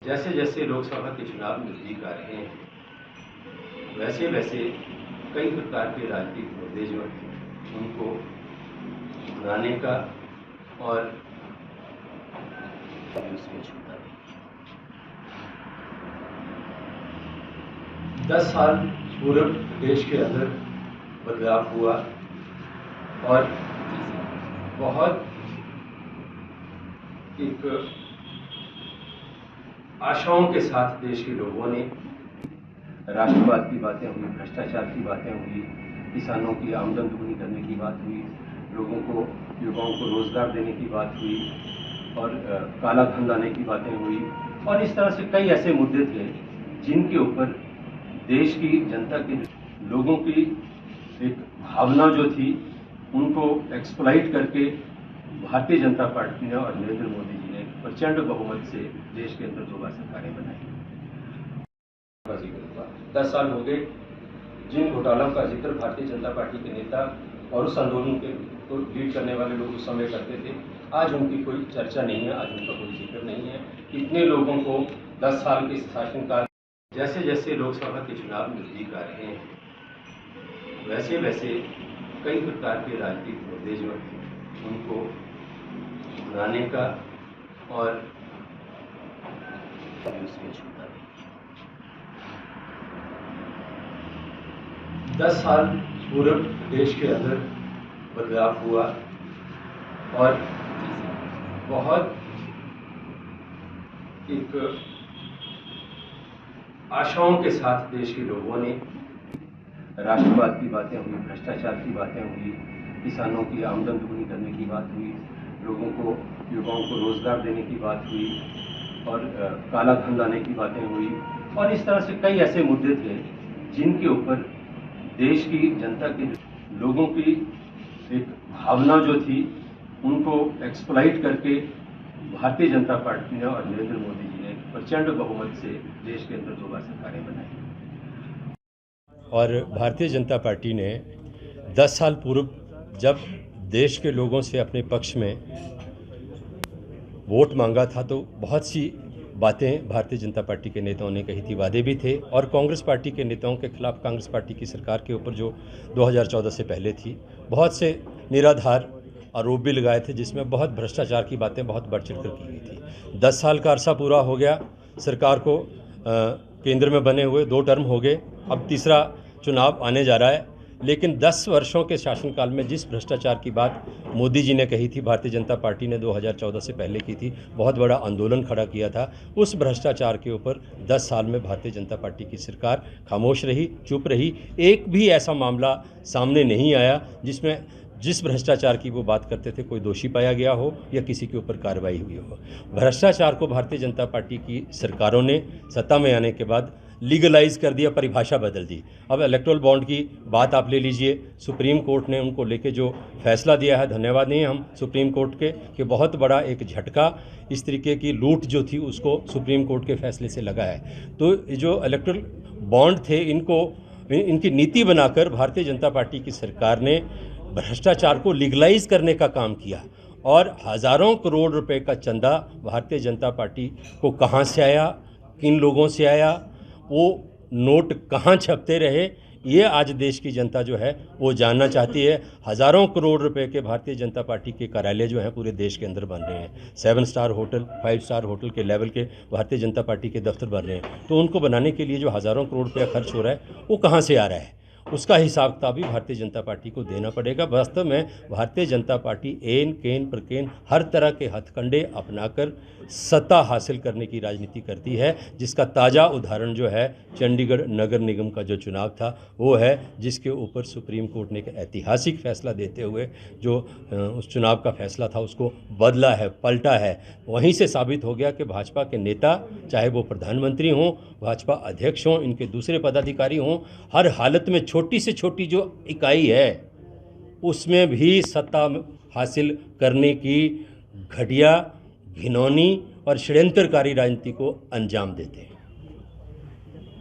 जैसे जैसे लोकसभा के चुनाव नजदीक आ रहे हैं, वैसे वैसे कई प्रकार के राजनीतिक मुद्दे जो हैं उनको उड़ाने का और उसमें छूटा नहीं। 10 साल पूर्व देश के अंदर बदलाव हुआ और बहुत एक आशाओं के साथ देश के लोगों ने राष्ट्रवाद की बातें हुई, भ्रष्टाचार की बातें हुई, किसानों की आमदन दुगनी करने की बात हुई, लोगों को युवाओं को रोजगार देने की बात हुई और काला धन लाने की बातें हुई और इस तरह से कई ऐसे मुद्दे थे जिनके ऊपर देश की जनता के लोगों की एक भावना जो थी उनको एक्सप्लॉइट करके भारतीय जनता पार्टी ने और नरेंद्र मोदी जी ने प्रचंड बहुमत से देश के अंदर 2 बार सरकारें बनाई। 10 साल हो गए जिन घोटालों का जिक्र भारतीय जनता पार्टी के नेता और उस आंदोलन को लीड करने वाले लोग उस समय करते थे, आज उनकी कोई चर्चा नहीं है, आज उनका कोई जिक्र नहीं है। इतने लोगों को 10 साल के शासनकाल जैसे जैसे लोकसभा के चुनाव नजदीक आ रहे हैं, वैसे वैसे कई प्रकार के राजनीतिक मुद्दे जो हैं उनको उड़ाने का और उसमें छूटा नहीं। 10 साल पूर्व देश के अंदर बदलाव हुआ और बहुत एक आशाओं के साथ देश के लोगों ने राष्ट्रवाद की बातें हुई, भ्रष्टाचार की बातें हुई, किसानों की आमदन दुगनी करने की बात हुई, लोगों को युवाओं को रोजगार देने की बात हुई और काला धन लाने की बातें हुई और इस तरह से कई ऐसे मुद्दे थे जिनके ऊपर देश की जनता के लोगों की एक भावना जो थी उनको एक्सप्लॉइट करके भारतीय जनता पार्टी ने और नरेंद्र मोदी जी ने प्रचंड बहुमत से देश के अंदर 2 बार सरकारें बनाई। और भारतीय जनता पार्टी ने 10 साल पूर्व जब देश के लोगों से अपने पक्ष में वोट मांगा था तो बहुत सी बातें भारतीय जनता पार्टी के नेताओं ने कही थी, वादे भी थे और कांग्रेस पार्टी के नेताओं के खिलाफ कांग्रेस पार्टी की सरकार के ऊपर जो 2014 से पहले थी बहुत से निराधार आरोप भी लगाए थे जिसमें बहुत भ्रष्टाचार की बातें बहुत बढ़ चढ़ कर की गई थी। 10 साल का अरसा पूरा हो गया सरकार को, केंद्र में बने हुए 2 टर्म हो गए, अब तीसरा चुनाव आने जा रहा है, लेकिन 10 वर्षों के शासनकाल में जिस भ्रष्टाचार की बात मोदी जी ने कही थी, भारतीय जनता पार्टी ने 2014 से पहले की थी, बहुत बड़ा आंदोलन खड़ा किया था, उस भ्रष्टाचार के ऊपर 10 साल में भारतीय जनता पार्टी की सरकार खामोश रही, चुप रही। एक भी ऐसा मामला सामने नहीं आया जिसमें जिस भ्रष्टाचार की वो बात करते थे कोई दोषी पाया गया हो या किसी के ऊपर कार्रवाई हुई हो। भ्रष्टाचार को भारतीय जनता पार्टी की सरकारों ने सत्ता में आने के बाद लीगलाइज कर दिया, परिभाषा बदल दी। अब इलेक्टोरल बॉन्ड की बात आप ले लीजिए, सुप्रीम कोर्ट ने उनको लेके जो फैसला दिया है, धन्यवाद नहीं हम सुप्रीम कोर्ट के कि बहुत बड़ा एक झटका इस तरीके की लूट जो थी उसको सुप्रीम कोर्ट के फैसले से लगा है। तो जो इलेक्टोरल बॉन्ड थे इनकी नीति बनाकर भारतीय जनता पार्टी की सरकार ने भ्रष्टाचार को लीगलाइज करने का काम किया और हज़ारों करोड़ रुपए का चंदा भारतीय जनता पार्टी को कहाँ से आया, किन लोगों से आया, वो नोट कहाँ छपते रहे, ये आज देश की जनता जो है वो जानना चाहती है। हज़ारों करोड़ रुपए के भारतीय जनता पार्टी के कार्यालय जो हैं पूरे देश के अंदर बन रहे हैं, 7 स्टार होटल 5 स्टार होटल के लेवल के भारतीय जनता पार्टी के दफ्तर बन रहे हैं, तो उनको बनाने के लिए जो हज़ारों करोड़ रुपया खर्च हो रहा है वो कहाँ से आ रहा है, उसका हिसाब किताब भी भारतीय जनता पार्टी को देना पड़ेगा। वास्तव में भारतीय जनता पार्टी एन केन प्रकेन हर तरह के हथकंडे अपनाकर सत्ता हासिल करने की राजनीति करती है, जिसका ताज़ा उदाहरण जो है चंडीगढ़ नगर निगम का जो चुनाव था वो है, जिसके ऊपर सुप्रीम कोर्ट ने एक ऐतिहासिक फैसला देते हुए जो उस चुनाव का फैसला था उसको बदला है, पलटा है। वहीं से साबित हो गया कि भाजपा के नेता, चाहे वो प्रधानमंत्री हों, भाजपा अध्यक्ष हों, इनके दूसरे पदाधिकारी हों, हर हालत में छोटी से छोटी जो इकाई है उसमें भी सत्ता हासिल करने की घटिया, घिनौनी और षड्यंत्रकारी राजनीति को अंजाम देते हैं।